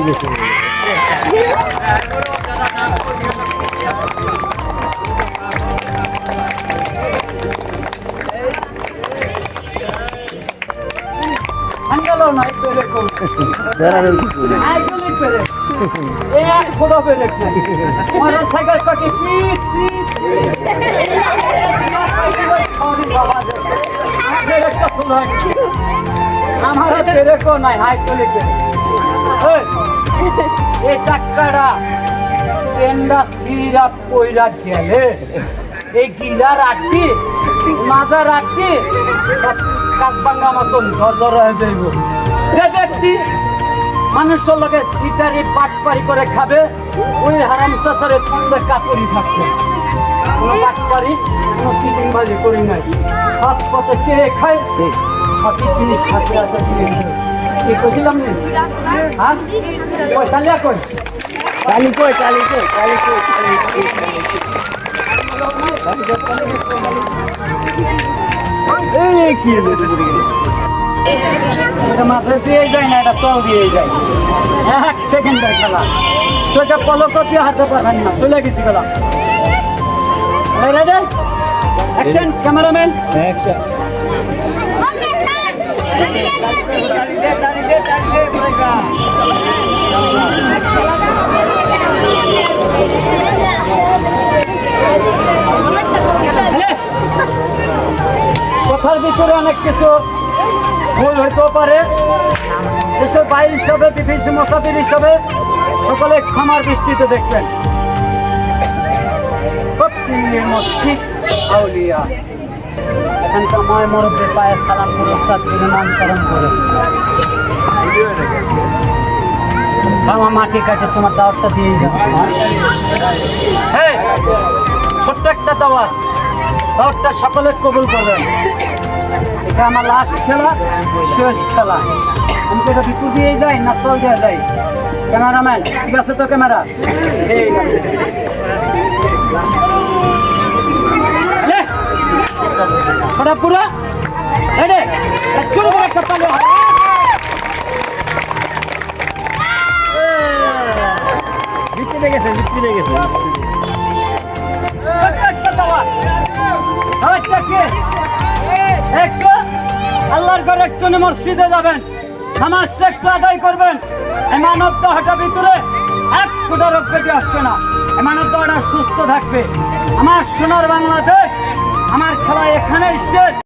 গেছে। আমার বেরেকও নাই হাইড্রোলিক এই চাক্কাটা চেন্ডা সিরা পইরা গেলে এই গিলা রাখতি মাজা রাখতি কাজ ভাঙা মতন ঝরঝর হয়ে যাইব। যে ব্যক্তি মানুষের লগে সিটারি পাটপারি করে খাবে ওই হারাম চাচারে পন্দে কাপড়ি থাকবে। কোনো পাটপারি কোনো সিটিং বাজি করি নাই, হাত পথে চেয়ে খাই সঠিক জিনিস সাথে আছে কি কইছিলাম নি? হ্যাঁ কই তাহলে কই কালি কই কালি কই কালি কই এই কি এটা মাঝে দিয়ে যায় না, এটা তল দিয়ে যায়। 1 সেকেন্ডের খেলা, সেটা পলক দিয়ে হাঁটতে পারবেন না। চলে গেছি গেলাম। Ready action cameraman action. কথার ভিতরে অনেক কিছু ভুল হইতেও পারে। দেশের বাইর হিসাবে বিদেশি মুসাফির হিসাবে সকলে ক্ষমার দৃষ্টিতে দেখবেন। মসজিদ আউলিয়া এখানকার ময় মরব্বের পায়ে সালাম করে ওস্তাদ করে নাম স্মরণ করে আমার মাটি কাটে তোমার দাওয়াতটা দিয়ে যাবো। হ্যাঁ ছোট্ট একটা দাওয়াত, দাওয়াতটা সকলে কবুল করবেন। এটা আমার লাস্ট খেলা, শেষ খেলা। আমি তো এটা ভিতর দিয়ে যাই না তল দিয়ে যাই? ক্যামেরাম্যান ঠিক আছে তো? ক্যামেরা ঠিক আছে। ওটা পুরো রেডি, চুরি করে একটা পালে জিতে গেছে জিতে গেছে। একটু আল্লাহর ঘরে একটু মসজিদে যাবেন, নামাজটা একটু আদায় করবেন। এই মানব দেহটা ভিতরে এক ফুটা রোগ পেটে আসবে না, এই মানব দেহটা সুস্থ থাকবে। আমার সোনার বাংলাদেশ, আমার খেলা এখানেই শেষ।